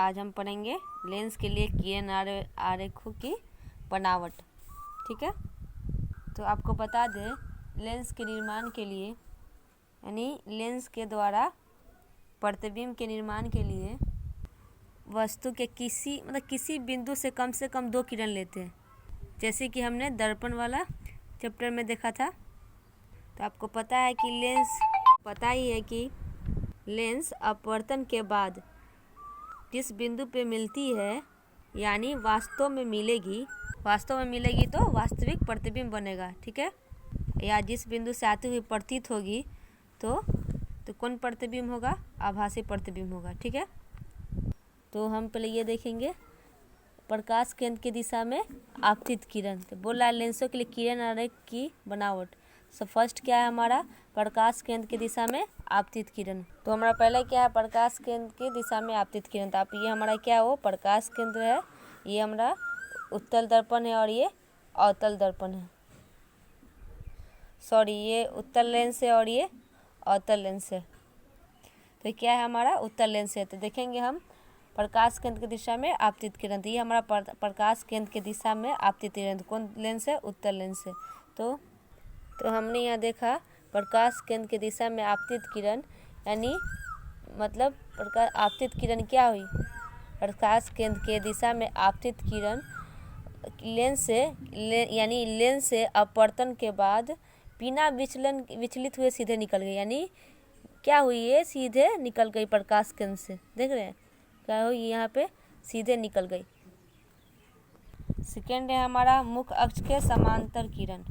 आज हम पढ़ेंगे लेंस के लिए किरण आरेखों की बनावट। ठीक है, तो आपको बता दें लेंस के निर्माण के लिए यानी लेंस के द्वारा प्रतिबिंब के निर्माण के लिए वस्तु के किसी बिंदु से कम 2 किरण लेते हैं, जैसे कि हमने दर्पण वाला चैप्टर में देखा था। तो आपको पता है कि लेंस अपवर्तन के बाद जिस बिंदु पे मिलती है यानी वास्तव में मिलेगी तो वास्तविक प्रतिबिंब बनेगा। ठीक है, या जिस बिंदु से आती हुई प्रतीत होगी तो कौन प्रतिबिंब होगा? आभासी प्रतिबिंब होगा। ठीक है, तो हम पहले ये देखेंगे प्रकाश केंद्र की दिशा में आपतित किरण। तो बोल रहा है लेंसों के लिए किरण आरेख की बनावट। सो फर्स्ट क्या है हमारा? प्रकाश केंद्र की दिशा में आपतित किरण। तो हमारा पहले क्या है? प्रकाश केंद्र की दिशा में आपतित किरण। तो आप ये हमारा क्या हो? प्रकाश केंद्र है, ये हमारा उत्तल दर्पण है और ये अवतल दर्पण है। सॉरी, ये उत्तल लेंस है और ये अवतल लेंस है। तो क्या है हमारा? उत्तल लेंस है। तो देखेंगे हम प्रकाश केंद्र की दिशा में आपतित किरण। तो ये हमारा प्रकाश केंद्र की दिशा में आपतित किरण कौन लेंस है? उत्तल लेंस है। तो हमने यहाँ देखा प्रकाश केंद्र की दिशा में आपतित किरण यानी मतलब आपतित किरण क्या हुई? प्रकाश केंद्र के दिशा में आपतित किरण लेंस से अपवर्तन के बाद बिना विचलित हुए सीधे निकल गई। यानी क्या हुई? ये सीधे निकल गई प्रकाश केंद्र से। देख रहे हैं क्या हुई? यहाँ पे सीधे निकल गई। सेकेंड है हमारा मुख्य अक्ष के समांतर किरण।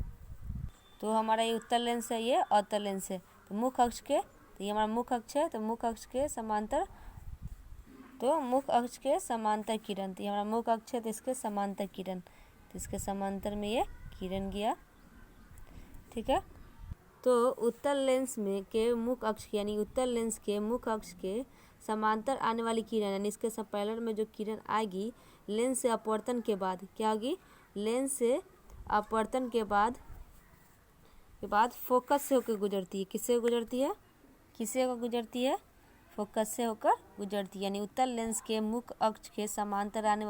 तो हमारा ये उत्तल लेंस है, ये अवतल लेंस है। तो मुख्य अक्ष के, तो ये हमारा मुख्य अक्ष है, तो मुख्य अक्ष के समांतर किरण। तो ये हमारा मुख्य अक्ष है, तो इसके समांतर किरण, तो इसके समांतर में ये किरण गया। ठीक है, तो उत्तल लेंस में के मुख्य अक्ष यानी उत्तल लेंस के मुख्य अक्ष के समांतर आने वाली किरण यानी इसके पैरेलल में जो किरण आएगी लेंस से अपवर्तन के बाद क्या होगी? लेंस से अपवर्तन के बाद फोकस से होकर गुजरती है। किससे गुजरती है? फोकस से होकर गुजरती है। यानी उत्तल लेंस के मुख्य अक्ष के समांतर आने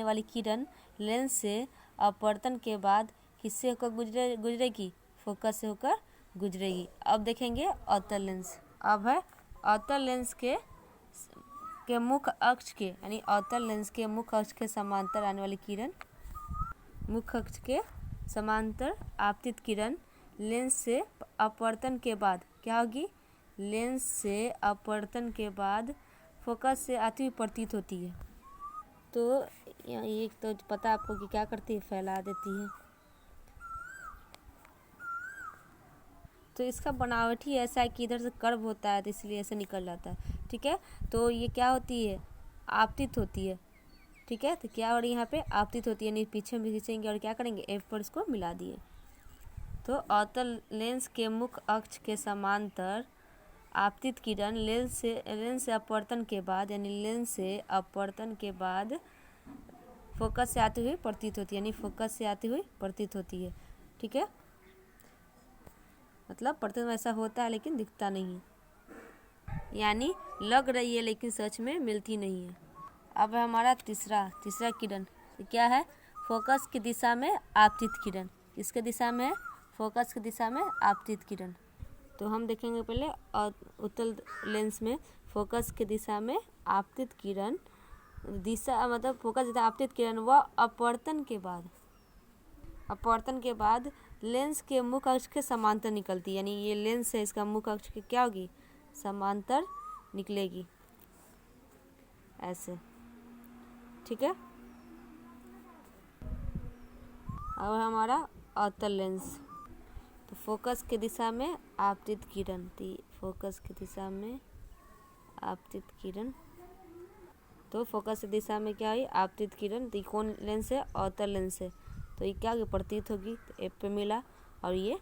वाली किरण लेंस से अपवर्तन के बाद किससे होकर गुजरेगी? फोकस से होकर गुजरेगी। अब देखेंगे अवतल लेंस। अब है अवतल लेंस के मुख्य अक्ष के यानी अवतल लेंस के मुख्य अक्ष के समांतर आने वाली किरण, मुख्य अक्ष के समांतर आपतित किरण लेंस से अपवर्तन के बाद क्या होगी? लेंस से अपवर्तन के बाद फोकस से आती हुई प्रतीत होती है। तो ये तो पता आपको कि क्या करती है? फैला देती है। तो इसका बनावट ही ऐसा है कि इधर से कर्व होता है तो इसलिए ऐसे निकल जाता है। ठीक है, तो ये क्या होती है? आपतित होती है। ठीक है, तो क्या और यहाँ पे आपतित होती है यानी पीछे में खींचेंगे और क्या करेंगे? F पर इसको मिला दिए। तो अवतल लेंस के मुख्य अक्ष के समांतर आपतित किरण लेंस से अपवर्तन के बाद यानी लेंस से अपवर्तन के बाद फोकस से आती हुई प्रतीत होती है यानी फोकस से आती हुई प्रतीत होती है। ठीक है, मतलब प्रतिबिंब ऐसा होता है लेकिन दिखता नहीं है, यानी लग रही है लेकिन सच में मिलती नहीं है। अब है हमारा तीसरा किरण। तो क्या है? फोकस की दिशा में आपतित किरण। किसके दिशा में है? फोकस की दिशा में आपतित किरण। तो हम देखेंगे पहले उत्तल लेंस में फोकस की दिशा में आपतित किरण दिशा मतलब फोकस दिशा आपतित किरण व अपवर्तन के बाद लेंस के मुख्य अक्ष के समांतर निकलती है। यानी ये लेंस है, इसका मुख्य अक्ष के क्या होगी? समांतर निकलेगी ऐसे। ठीक है, अब हमारा अवतल लेंस। तो फोकस की दिशा में आपतित किरण, फोकस की दिशा में आपतित किरण। तो फोकस की दिशा में क्या हुई? आपतित किरण। तो कौन लेंस है? अवतल लेंस है। तो ये क्या होगी? प्रतीत होगी। तो F पे मिला और ये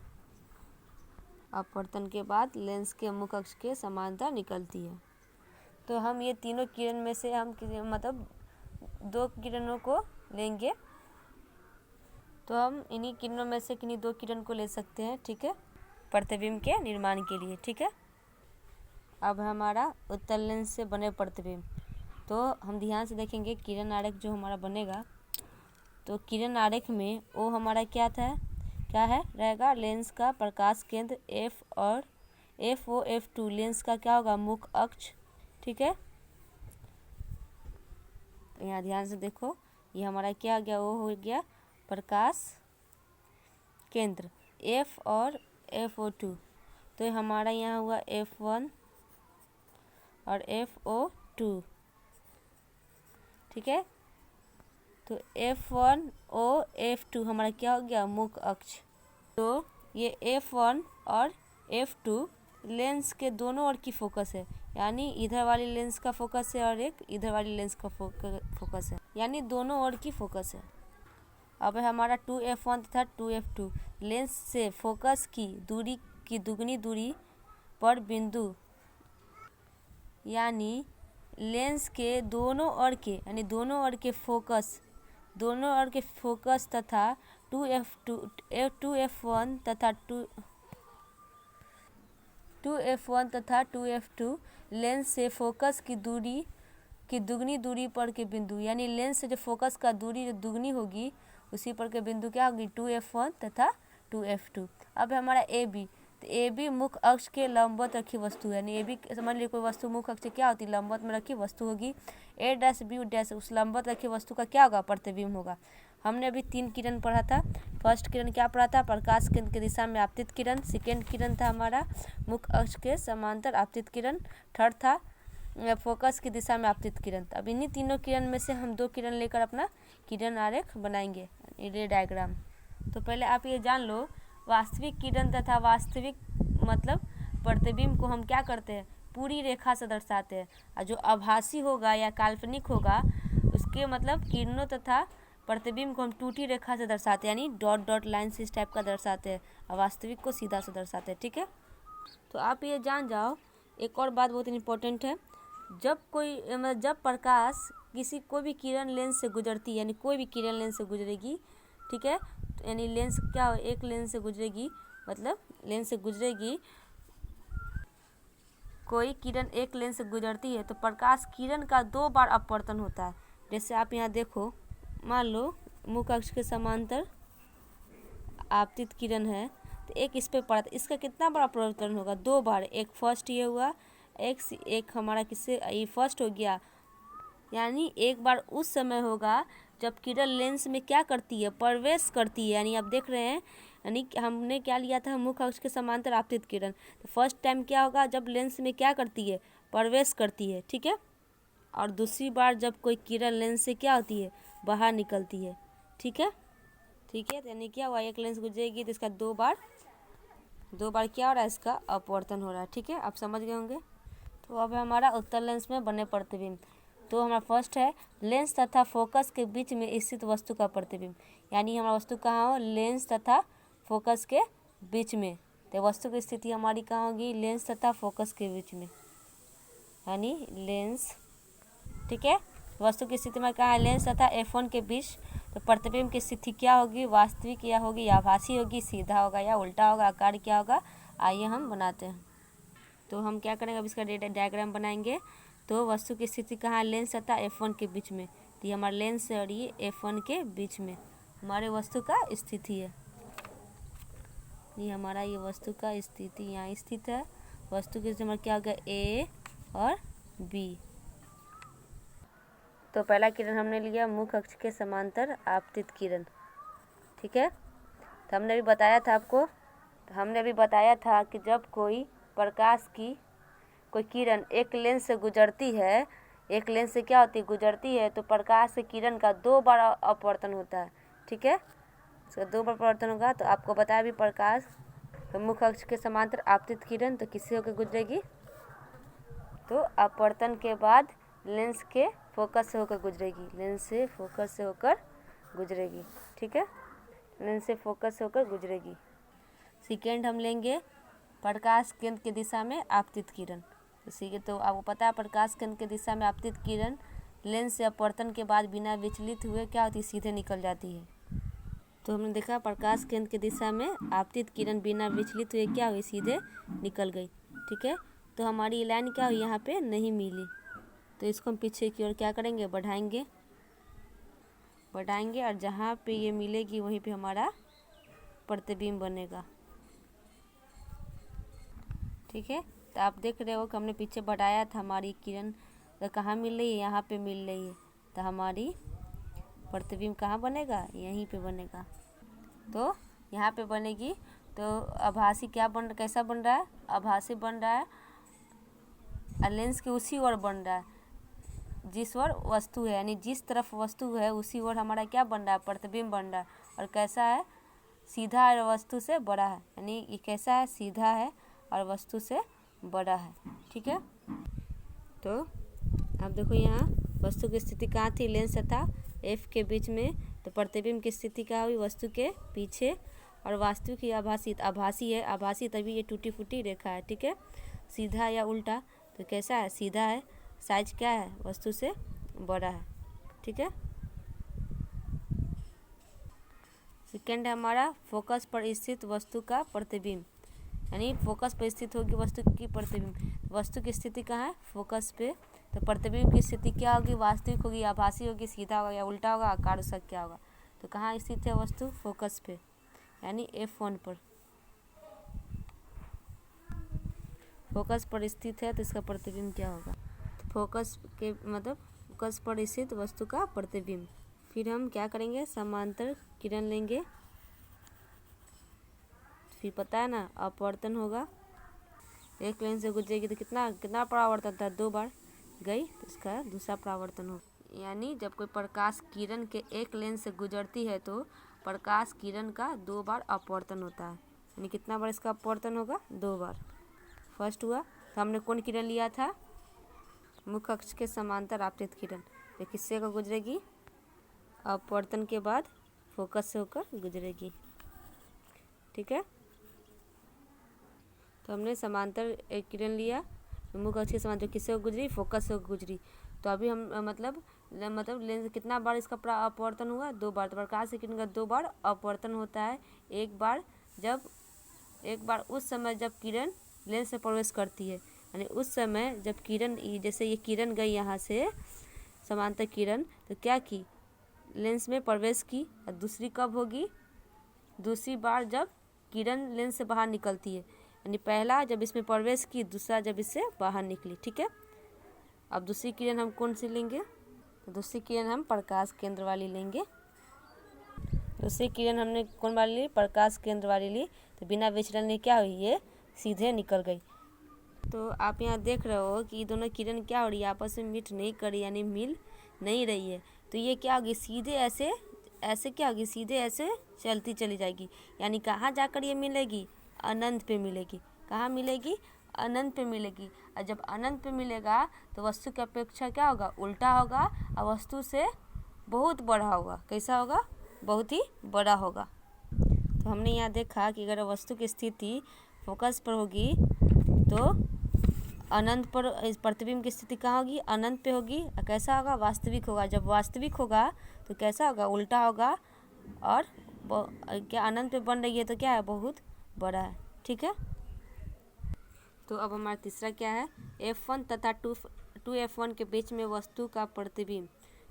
अपवर्तन के बाद लेंस के मुख्य अक्ष के समांतर निकलती है। तो हम ये तीनों किरण में से हम मतलब 2 किरणों को लेंगे। तो हम इन्हीं किरणों में से किन्हीं 2 किरण को ले सकते हैं। ठीक है, प्रतिबिंब के निर्माण के लिए। ठीक है, अब हमारा उत्तल लेंस से बने प्रतिबिंब। तो हम ध्यान से देखेंगे किरण आरेख जो हमारा बनेगा, तो किरण आरेख में वो हमारा क्या है रहेगा, लेंस का प्रकाश केंद्र F और FO F2 लेंस का क्या होगा, मुख्य अक्ष। ठीक है, तो यहाँ ध्यान से देखो, ये हमारा क्या हो गया, वो हो गया प्रकाश केंद्र F और FO2। तो ये हमारा यहाँ हुआ F1 और FO2। ठीक है, तो F1O F2 हमारा क्या हो गया, मुख्य अक्ष। तो ये F1 और F2 लेंस के दोनों ओर की फोकस है, यानी इधर वाली लेंस का फोकस है और एक इधर वाली लेंस का फोकस है, यानी दोनों ओर की फोकस है। अब है हमारा 2F1 तथा 2F2 लेंस से फोकस की दूरी की दुगनी दूरी पर बिंदु, यानी लेंस के दोनों ओर के, यानी दोनों ओर के फोकस तथा 2F1 तथा 2F2 लेंस से फोकस की दूरी की दुगनी दूरी पर के बिंदु, यानी लेंस से जो फोकस का दूरी जो दुगनी होगी उसी पर के बिंदु क्या होगी, 2F1 तथा 2F2। अब हमारा AB, तो AB मुख्य अक्ष के लंबवत रखी वस्तु है, यानी AB समझ लीजिए कोई वस्तु मुख्य अक्ष क्या होती है, लंबवत में रखी वस्तु होगी। A', B' उस लंबवत रखी वस्तु का क्या होगा, प्रतिबिंब होगा। हमने अभी 3 किरण पढ़ा था। फर्स्ट किरण क्या पढ़ा था, प्रकाश केंद्र की दिशा में आपतित किरण। सेकेंड किरण था हमारा मुख्य अक्ष के समांतर आपतित किरण। थर्ड था फोकस की दिशा में आपतित किरण। अब इन्हीं तीनों किरण में से हम 2 किरण लेकर अपना किरण आरेख बनाएंगे, रे डायग्राम। तो पहले आप ये जान लो, वास्तविक किरण तथा वास्तविक मतलब प्रतिबिंब को हम क्या करते हैं, पूरी रेखा से दर्शाते हैं, और जो आभासी होगा या काल्पनिक होगा उसके मतलब किरणों तथा प्रतिबिंब को हम टूटी रेखा से दर्शाते हैं, यानी डॉट डॉट लाइन से इस टाइप का दर्शाते हैं, और वास्तविक को सीधा से दर्शाते हैं। ठीक है, तो आप ये जान जाओ। एक और बात बहुत इंपॉर्टेंट है, जब प्रकाश कोई भी किरण लेंस से गुजरती है, यानी कोई भी किरण लेंस से गुजरेगी, ठीक है, यानी लेंस क्या हो, एक लेंस से गुजरेगी, मतलब लेंस से गुजरेगी कोई किरण एक लेंस से गुजरती है तो प्रकाश किरण का 2 बार अपवर्तन होता है। जैसे आप यहाँ देखो, मान लो मुख्य अक्ष के समांतर आपतित किरण है, तो एक इस पे पड़ा था, इसका कितना बार अपवर्तन होगा, 2 बार। एक फर्स्ट ये हुआ, एक हमारा किससे ये फर्स्ट हो गया, यानी एक बार उस समय होगा जब किरण लेंस में क्या करती है, प्रवेश करती है। यानी आप देख रहे हैं, यानी हमने क्या लिया था, मुख्य अक्ष के समांतर आपतित किरण। तो फर्स्ट टाइम क्या होगा, जब लेंस में क्या करती है, प्रवेश करती है। ठीक है, और दूसरी बार जब कोई किरण लेंस से क्या होती है, बाहर निकलती है। ठीक है, ठीक है, तो यानी क्या हुआ, एक लेंस गुजरेगी तो इसका 2 बार क्या हो रहा है, इसका अपवर्तन हो रहा है। ठीक है, आप समझ गए होंगे। तो अब हमारा उत्तल लेंस में बने प्रतिबिंब। तो हमारा फर्स्ट है लेंस तथा फोकस के बीच में स्थित वस्तु का प्रतिबिंब, यानी हमारा वस्तु कहाँ हो, लेंस तथा फोकस के बीच में। तो वस्तु की स्थिति हमारी कहाँ होगी, लेंस तथा फोकस के बीच में, यानी लेंस। ठीक है, वस्तु की स्थिति में कहाँ है, लेंस तथा F1 के बीच। तो प्रतिबिंब की स्थिति क्या होगी, वास्तविक या होगी या आभासी होगी, सीधा होगा या उल्टा होगा, आकार क्या होगा, आइए हम बनाते हैं। तो हम क्या करेंगे, अब इसका डायग्राम बनाएंगे। तो वस्तु की स्थिति कहाँ, लेंस तथा F1 के बीच में। तो ये हमारा लेंस और ये F1 के बीच में हमारे वस्तु का स्थिति है। ये हमारा ये वस्तु का स्थिति यहाँ स्थित है। वस्तु की हमारा क्या होगा, A और B। तो पहला किरण हमने लिया मुख्य अक्ष के समांतर आपतित किरण। ठीक है, तो हमने भी बताया था आपको, कि जब कोई प्रकाश की कोई किरण एक लेंस से गुजरती है, एक लेंस से क्या होती है, गुजरती है, तो प्रकाश से किरण का 2 बार अपवर्तन होता है। ठीक है, इसका 2 बार अपवर्तन होगा। तो आपको बताया भी, प्रकाश तो मुख्य अक्ष के समांतर आपतित किरण तो किससे होकर गुजरेगी, तो अपवर्तन के बाद लेंस के फोकस से होकर गुजरेगी, लेंस से फोकस से होकर गुजरेगी। ठीक है, लेंस से फोकस से होकर गुजरेगी। सेकेंड हम लेंगे प्रकाश केंद्र की दिशा में आपतित किरण। तो आपको पता है, प्रकाश केंद्र की दिशा में आपतित किरण लेंस से अपवर्तन के बाद बिना विचलित हुए क्या होती है, सीधे निकल जाती है। तो हमने देखा प्रकाश केंद्र की दिशा में आपतित किरण बिना विचलित हुए क्या हुई, सीधे निकल गई। ठीक है, तो हमारी ये लाइन क्या हुई, यहाँ पे नहीं मिली। तो इसको हम पीछे की ओर क्या करेंगे, बढ़ाएंगे और जहाँ पे ये मिलेगी वहीं पे हमारा प्रतिबिंब बनेगा। ठीक है, तो आप देख रहे हो कि हमने पीछे बढ़ाया था, हमारी किरण तो कहाँ मिल रही है, यहाँ पे मिल रही है। तो हमारी प्रतिबिंब कहाँ बनेगा, यहीं पे बनेगा। तो यहाँ पे बनेगी। तो आभासी कैसा बन रहा है, आभासी बन रहा है लेंस के उसी ओर बन रहा है जिस ओर वस्तु है, यानी जिस तरफ वस्तु है उसी ओर हमारा क्या बन रहा है, प्रतिबिंब बन रहा है। और कैसा है, सीधा है, वस्तु से बड़ा है, यानी ये कैसा है, सीधा है और वस्तु से बड़ा है। ठीक है, तो आप देखो यहाँ वस्तु की स्थिति कहाँ थी, लेंस तथा एफ के बीच में। तो प्रतिबिंब की स्थिति क्या हुई, वस्तु के पीछे। और वास्तविक ही आभासी है, आभासी तभी ये टूटी फूटी रेखा है। ठीक है, सीधा या उल्टा, तो कैसा है, सीधा है, साइज क्या है, वस्तु से बड़ा है। ठीक है, सेकेंड है हमारा फोकस पर स्थित वस्तु का प्रतिबिंब, यानी फोकस पर स्थित होगी वस्तु की प्रतिबिंब। वस्तु की स्थिति कहाँ है, फोकस पे। तो प्रतिबिंब की स्थिति क्या होगी, वास्तविक होगी, आभासी होगी, सीधा होगा या उल्टा होगा, आकार उसका क्या होगा। तो कहाँ स्थित है वस्तु, फोकस पे, यानी F1 पर। फोकस पर स्थित है तो इसका प्रतिबिंब क्या होगा, तो फोकस के मतलब फोकस पर स्थित वस्तु का प्रतिबिंब। फिर हम क्या करेंगे, समांतर किरण लेंगे। फिर पता है ना, अपवर्तन होगा, एक लेंस से गुजरेगी तो कितना परावर्तन था, 2 बार गई, तो इसका दूसरा परावर्तन होगा। यानी जब कोई प्रकाश किरण के एक लेंस से गुजरती है तो प्रकाश किरण का 2 बार अपवर्तन होता है। यानी कितना बार इसका अपवर्तन होगा, 2 बार। फर्स्ट हुआ, तो हमने कौन किरण लिया था, मुख्य अक्ष के समांतर आपतित किरण। ये किससे होकर गुजरेगी, अपवर्तन के बाद फोकस से होकर गुजरेगी। ठीक है, तो हमने समांतर एक किरण लिया, मुख्य अक्ष के समांतर, किससे गुजरी, फोकस से गुजरी। तो अभी हम मतलब लेंस कितना बार इसका अपवर्तन हुआ, 2 बार। तो प्रकाश की किरण का 2 बार अपवर्तन होता है। एक बार उस समय जब किरण लेंस में प्रवेश करती है, यानी उस समय जब किरण, जैसे ये किरण गई यहाँ से समांतर किरण, तो क्या की, लेंस में प्रवेश की। और दूसरी कब होगी, दूसरी बार जब किरण लेंस से बाहर निकलती है, यानी पहला जब इसमें प्रवेश की, दूसरा जब इससे बाहर निकली। ठीक है, अब दूसरी किरण हम कौन सी लेंगे, तो दूसरी किरण हम प्रकाश केंद्र वाली लेंगे। दूसरी किरण हमने कौन वाली ली, प्रकाश केंद्र वाली ली। तो बिना विचलन ने क्या हुई, ये सीधे निकल गई। तो आप यहाँ देख रहे हो कि ये दोनों किरण क्या हो रही है, आपस में मीट नहीं कर रही, यानी मिल नहीं रही है। तो ये क्या होगी, सीधे ऐसे क्या होगी, सीधे ऐसे चलती चली जाएगी। यानी कहाँ जाकर ये मिलेगी, अनंत पे मिलेगी। कहाँ मिलेगी, अनंत पे मिलेगी। और जब अनंत पे मिलेगा तो वस्तु की अपेक्षा क्या होगा, उल्टा होगा, और वस्तु से बहुत बड़ा होगा। कैसा होगा, बहुत ही बड़ा होगा। तो हमने यहाँ देखा कि अगर वस्तु की स्थिति फोकस पर होगी तो अनंत पर, इस प्रतिबिंब की स्थिति कहाँ होगी, अनंत पे होगी। और कैसा होगा, वास्तविक होगा। जब वास्तविक होगा तो कैसा होगा, उल्टा होगा। और क्या अनंत पे बन रही है तो क्या है, बहुत बड़ा है। ठीक है, तो अब हमारा तीसरा क्या है, F1 तथा 2F1 के बीच में वस्तु का प्रतिबिंब।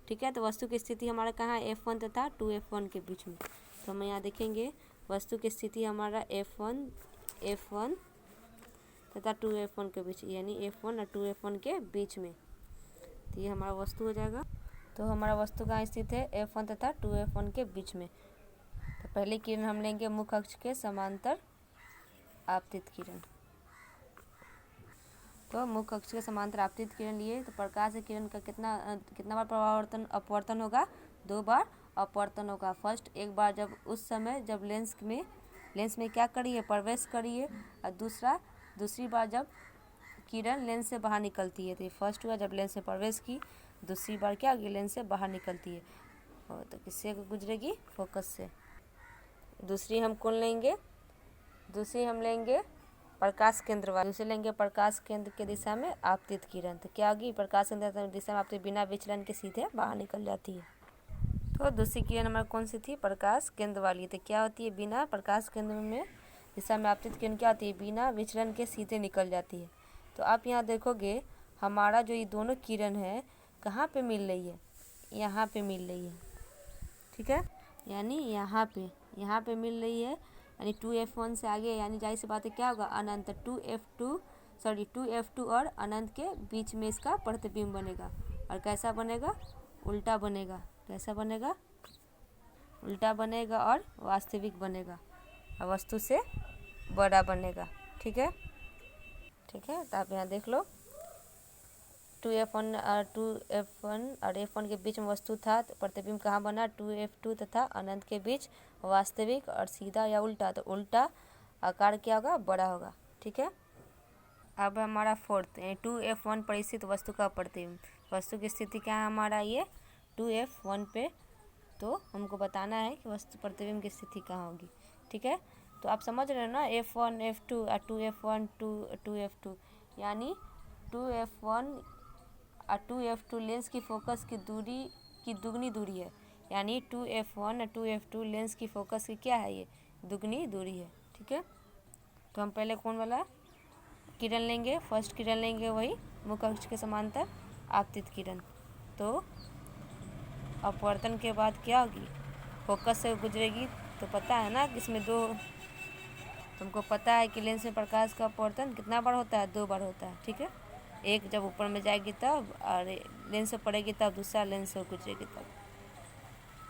ठीक है, तो वस्तु की स्थिति हमारा कहाँ है, F1 तथा 2F1 के बीच में। तो हम यहाँ देखेंगे वस्तु की स्थिति हमारा F1 तथा 2F1 के बीच, यानी F1 और 2F1 के बीच में। तो ये हमारा वस्तु हो जाएगा। तो हमारा वस्तु कहाँ स्थित है, F1 तथा 2F1 के बीच में। तो पहली किरण हम लेंगे मुख्य अक्ष के समांतर आपतित किरण। तो मुख्य अक्ष के समांतर आपतित किरण लिए, तो प्रकाश की किरण का कितना बार अपवर्तन होगा, 2 बार अपवर्तन होगा। फर्स्ट एक बार जब उस समय जब लेंस में क्या करिए, प्रवेश करिए। और दूसरी बार जब किरण लेंस से बाहर निकलती है। तो ये फर्स्ट हुआ जब लेंस में प्रवेश की, दूसरी बार क्या होगी, लेंस से बाहर निकलती है। और तो किससे गुजरेगी, फोकस से। दूसरी हम कौन लेंगे, दूसरी हम लेंगे प्रकाश केंद्र वाली। दूसरी लेंगे प्रकाश केंद्र के दिशा में आपतित किरण। तो क्या होगी, प्रकाश केंद्र की दिशा में आपतित, बिना विचलन के सीधे बाहर निकल जाती है। तो दूसरी किरण हमारी कौन सी थी, प्रकाश केंद्र वाली। तो क्या होती है, बिना प्रकाश केंद्र में दिशा में आपतित किरण क्या होती है, बिना विचलन के सीधे निकल जाती है। तो आप यहाँ देखोगे हमारा जो ये दोनों किरण है कहाँ पे मिल रही है, यहाँ पे मिल रही है, ठीक है, यानी यहाँ पे मिल रही है, यानी 2F1 से आगे, यानी जाहिर सी बात है क्या होगा, अनंत 2F2 और अनंत के बीच में इसका प्रतिबिंब बनेगा। और कैसा बनेगा, उल्टा बनेगा। कैसा बनेगा, उल्टा बनेगा और वास्तविक बनेगा और वस्तु से बड़ा बनेगा। ठीक है, ठीक है। तो आप यहाँ देख लो 2F1 और F1 के बीच में वस्तु था, तो प्रतिबिंब कहाँ बना, 2F2 तथा अनंत के बीच वास्तविक और सीधा या उल्टा, तो उल्टा आकार क्या होगा, बड़ा होगा। ठीक है। अब हमारा फोर्थ 2F1 पर स्थित वस्तु का प्रतिबिंब, वस्तु की स्थिति क्या है हमारा, ये 2F1 पे, तो हमको बताना है कि वस्तु प्रतिबिंब की स्थिति कहाँ होगी। ठीक है, तो आप समझ रहे हो ना, F1 F2 और 2F1 2F2, यानी 2F1 और 2F2 लेंस की फोकस की दूरी की दुगनी दूरी है, यानी 2F1 और 2F2 लेंस की फोकस की क्या है, ये दुगनी दूरी है। ठीक है, तो हम पहले कौन वाला किरण लेंगे, फर्स्ट किरण लेंगे, वही मुख्य अक्ष के समांतर आपतित किरण। तो अपवर्तन के बाद क्या होगी, फोकस से गुजरेगी। तो पता है ना कि इसमें दो, तुमको पता है कि लेंस में प्रकाश का अपवर्तन कितना बार होता है, 2 बार होता है। ठीक है, एक जब ऊपर में जाएगी तब, और लेंस से पड़ेगी तब, दूसरा लेंस से गुजरेगी तब।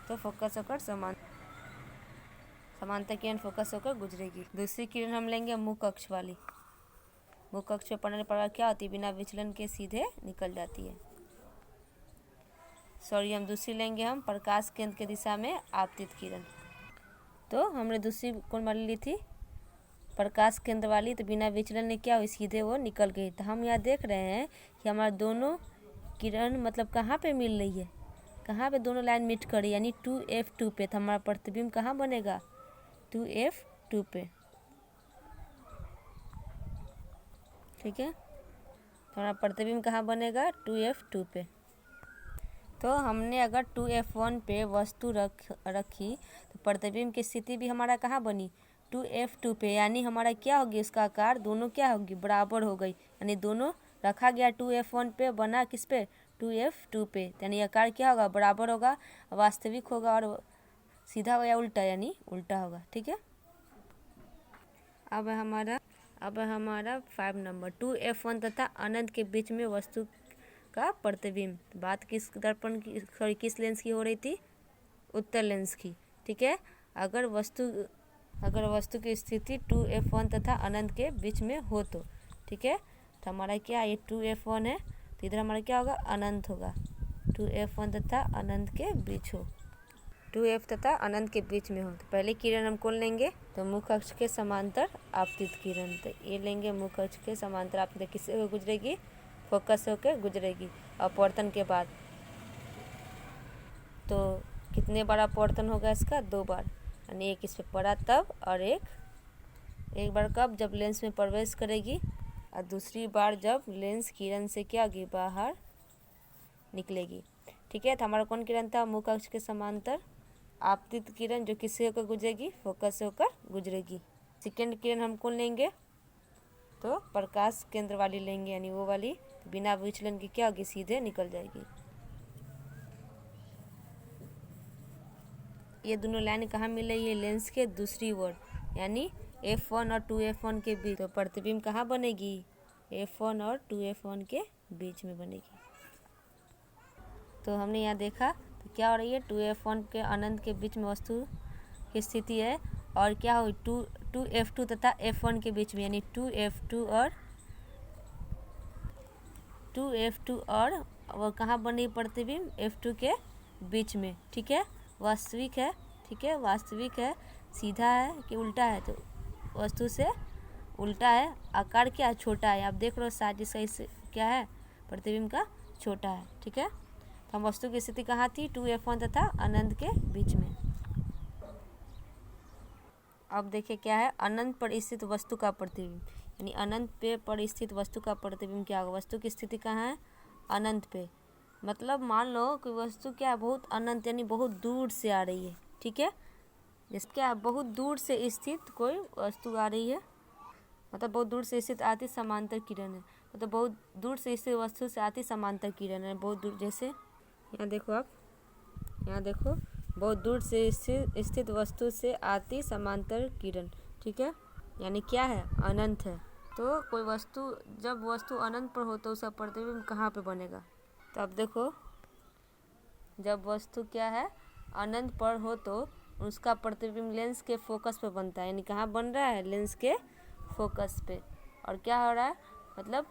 तो फोकस होकर समांतर किरण फोकस होकर गुजरेगी। दूसरी किरण हम लेंगे मुख्य अक्ष वाली, मुख्य अक्ष पे पड़ने पर क्या होती है, बिना विचलन के सीधे निकल जाती है। सॉरी, हम दूसरी लेंगे हम प्रकाश केंद्र के दिशा में आपतित किरण। तो हमने दूसरी कौन वाली ली थी, प्रकाश केंद्र वाली, तो बिना विचलन ने क्या हुई, सीधे वो निकल गई। तो हम यहाँ देख रहे हैं कि हमारे दोनों किरण मतलब कहाँ पे मिल रही है, कहाँ पे दोनों लाइन मीट करी, यानी 2F2 पे। तो हमारा प्रतिबिंब कहाँ बनेगा, 2F2 पे। ठीक है, तो हमारा प्रतिबिंब कहाँ बनेगा, 2F2 पे। तो हमने अगर 2F1 पे वस्तु रखी तो प्रतिबिंब की स्थिति भी हमारा कहाँ बनी, 2F2 पे, यानी हमारा क्या होगी, उसका आकार दोनों क्या होगी, बराबर हो गई। यानी दोनों रखा गया 2F1 पे, बना किस पे, 2F2 पे, यानी आकार क्या होगा, बराबर होगा, वास्तविक होगा, और सीधा हो या उल्टा, यानी उल्टा होगा। ठीक है, अब हमारा 5 नंबर 2F1 तथा अनंत के बीच में वस्तु का प्रतिबिंब। बात किस दर्पण की, सॉरी किस लेंस की हो रही थी, उत्तल लेंस की। ठीक है, अगर वस्तु की स्थिति 2F1 तथा अनंत के बीच में हो तो, ठीक है, तो हमारा क्या, ये 2F1 है, तो इधर हमारा क्या होगा, अनंत होगा। 2F1 तथा अनंत के बीच हो, 2F तथा अनंत के बीच में हो। तो पहले किरण हम कौन लेंगे, तो मुख्य अक्ष के समांतर आपतित किरण। तो ये लेंगे मुख्य अक्ष के समांतर आपतित, किससे गुजरेगी, फोकस होकर गुजरेगी अपवर्तन के बाद। तो कितने बार अपवर्तन होगा इसका, 2 बार, यानी एक इस पर पड़ा तब, और एक बार कब, जब लेंस में प्रवेश करेगी, और दूसरी बार जब लेंस किरण से क्या होगी, बाहर निकलेगी। ठीक है, तो हमारा कौन किरण था, मुख्य अक्ष के समांतर आपतित किरण, जो किससे होकर गुजरेगी, फोकस से होकर गुजरेगी। सेकेंड किरण हम कौन लेंगे, तो प्रकाश केंद्र वाली लेंगे, यानी वो वाली, तो बिना विचलन की क्या होगी, सीधे निकल जाएगी। ये दोनों लाइन कहाँ मिल रही है, लेंस के दूसरी ओर, यानी F1 और 2F1 के बीच। तो प्रतिबिंब कहाँ बनेगी, F1 और 2F1 के बीच में बनेगी। तो हमने यहाँ देखा तो क्या हो रही है, 2F1 के अनंत के बीच में वस्तु की स्थिति है, और क्या हुई, 2F2 तथा F1 के बीच में, यानी 2F2 और वो कहाँ बनी प्रतिबिंब, F2 के बीच में। ठीक है, वास्तविक है। ठीक है, वास्तविक है, सीधा है कि उल्टा है, तो वस्तु से उल्टा है, आकार क्या है, छोटा है। आप देख रहे हो साइज इसका क्या है, प्रतिबिंब का छोटा है। ठीक है, तो हम वस्तु की स्थिति कहाँ थी, 2F1 तथा अनंत के बीच में। अब देखिए क्या है, अनंत पर स्थित वस्तु का प्रतिबिंब, यानी अनंत पे पर स्थित वस्तु का प्रतिबिंब क्या होगा, वस्तु की स्थिति कहाँ है, अनंत पे। मतलब मान लो कि वस्तु क्या है, बहुत अनंत, यानी बहुत दूर से आ रही है। ठीक है, जैसे क्या, बहुत दूर से स्थित कोई वस्तु आ रही है, मतलब बहुत दूर से स्थित आती समांतर किरण है। तो बहुत दूर से स्थित वस्तु से आती समांतर किरण है। बहुत दूर, जैसे यहाँ देखो आप, यहाँ देखो, बहुत दूर से स्थित वस्तु से आती समांतर किरण। ठीक है, यानी क्या है, अनंत है। तो कोई वस्तु, जब वस्तु अनंत पर हो तो उसका प्रतिबिंब कहाँ पे बनेगा? तो अब देखो, जब वस्तु क्या है, अनंत पर हो तो उसका प्रतिबिंब लेंस के फोकस पे बनता है। यानी कहाँ बन रहा है, लेंस के फोकस पे। और क्या हो रहा है, मतलब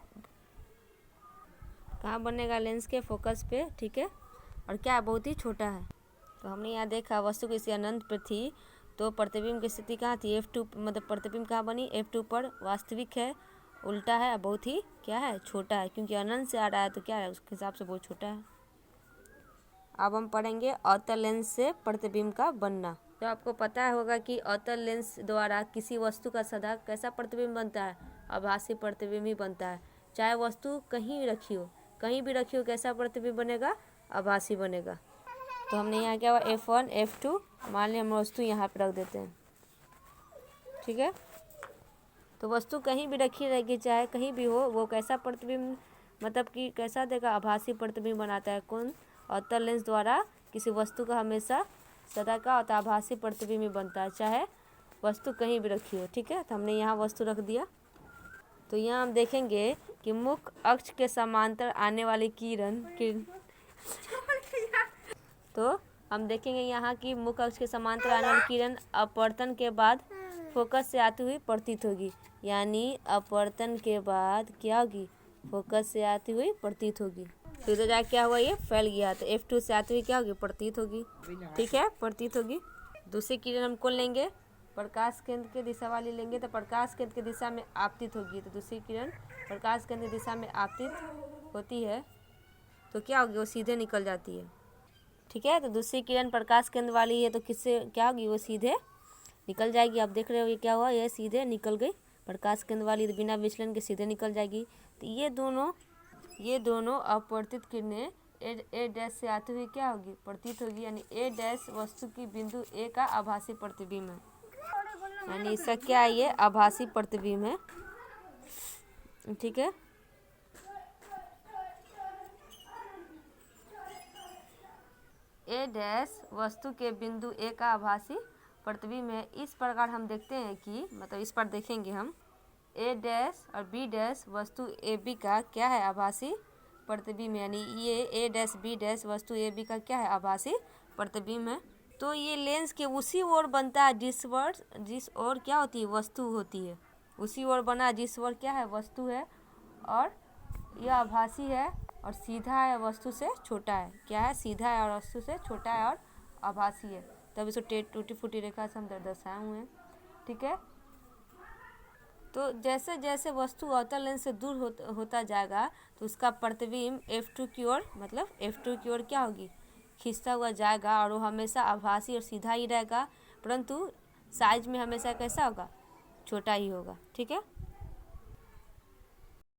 कहाँ बनेगा, लेंस के फोकस पे। ठीक है, और क्या, बहुत ही छोटा है। तो हमने यहाँ देखा वस्तु किसी अनंत पर थी तो प्रतिबिंब की स्थिति कहाँ थी, F2, मतलब प्रतिबिंब कहाँ बनी, F2 पर। वास्तविक है, उल्टा है, बहुत ही क्या है, छोटा है, क्योंकि अनंत से आ रहा है तो क्या है, उसके हिसाब से बहुत छोटा है। अब हम पढ़ेंगे अवतल लेंस से प्रतिबिंब का बनना। तो आपको पता होगा कि अवतल लेंस द्वारा किसी वस्तु का सदा कैसा प्रतिबिंब बनता है, आभासी प्रतिबिंब ही बनता है। चाहे वस्तु कहीं रखी हो, कहीं भी रखी हो, कैसा प्रतिबिंब बनेगा, आभासी बनेगा। तो हमने यहाँ क्या हुआ, F1 F2, मान लिया हम वस्तु यहाँ पे रख देते हैं। ठीक है, तो वस्तु कहीं भी रखी रहेगी, चाहे कहीं भी हो, वो कैसा प्रतिबिंब, मतलब कि कैसा देगा, आभासी प्रतिबिंब बनाता है। कौन, अवतल लेंस द्वारा किसी वस्तु का हमेशा सदा का होता है, आभासी प्रतिबिंब ही बनता है, चाहे वस्तु कहीं भी रखी हो। ठीक है, तो हमने यहाँ वस्तु रख दिया। तो यहाँ हम देखेंगे कि मुख्य अक्ष के समांतर आने वाली किरण तो हम देखेंगे यहाँ की मुख्य अक्ष के समांतर आने वाली किरण अपवर्तन के बाद फोकस से आती हुई प्रतीत होगी। यानी अपवर्तन के बाद क्या होगी, फोकस से आती हुई प्रतीत होगी। फिर तो जाके क्या हुआ, ये फैल गया, तो F2 से आती हुई क्या होगी, प्रतीत होगी। ठीक है, प्रतीत होगी। दूसरी किरण हम कौन लेंगे, प्रकाश केंद्र के दिशा वाली लेंगे, तो प्रकाश केंद्र की दिशा में आपतित होगी। तो दूसरी किरण प्रकाश केंद्र की दिशा में आपतित होती है तो क्या होगी, वो सीधे निकल जाती है। ठीक है, तो दूसरी किरण प्रकाश केंद्र वाली है तो किससे क्या होगी, वो सीधे निकल जाएगी। आप देख रहे हो ये क्या हुआ, ये सीधे निकल गई। प्रकाश केंद्र वाली तो बिना विचलन के सीधे निकल जाएगी। तो ये दोनों अपवर्तित किरणें ए डैश से आती हुई क्या होगी, प्रतीत होगी। यानी ए डैश वस्तु की बिंदु ए का आभासी प्रतिबिंब है। यानी इसका क्या है, ये आभासी प्रतिबिंब है। ठीक है, ए डैश वस्तु के बिंदु ए का आभासी प्रतिबिंब है। इस प्रकार हम देखते हैं कि, मतलब इस पर देखेंगे हम, ए डैश और बी डैश वस्तु ए बी का क्या है, आभासी प्रतिबिंब। यानी ये ए डैश बी डैश वस्तु ए बी का क्या है, आभासी प्रतिबिंब है। तो ये लेंस के उसी ओर बनता है जिस ओर क्या होती है, वस्तु होती है। उसी ओर बना जिस ओर क्या है, वस्तु है, और यह आभासी है और सीधा है, वस्तु से छोटा है। क्या है, सीधा है और वस्तु से छोटा है और आभासी है। तब इसको टूटी फूटी रेखा से हम दर्शाए हुए हैं। ठीक है, तो जैसे जैसे वस्तु अवतल लेंस से दूर होता जाएगा तो उसका प्रतिबिंब F2 की ओर, मतलब F2 की ओर क्या होगी, खींचता हुआ जाएगा। और वो हमेशा आभासी और सीधा ही रहेगा, परंतु साइज में हमेशा कैसा होगा, छोटा ही होगा। ठीक है।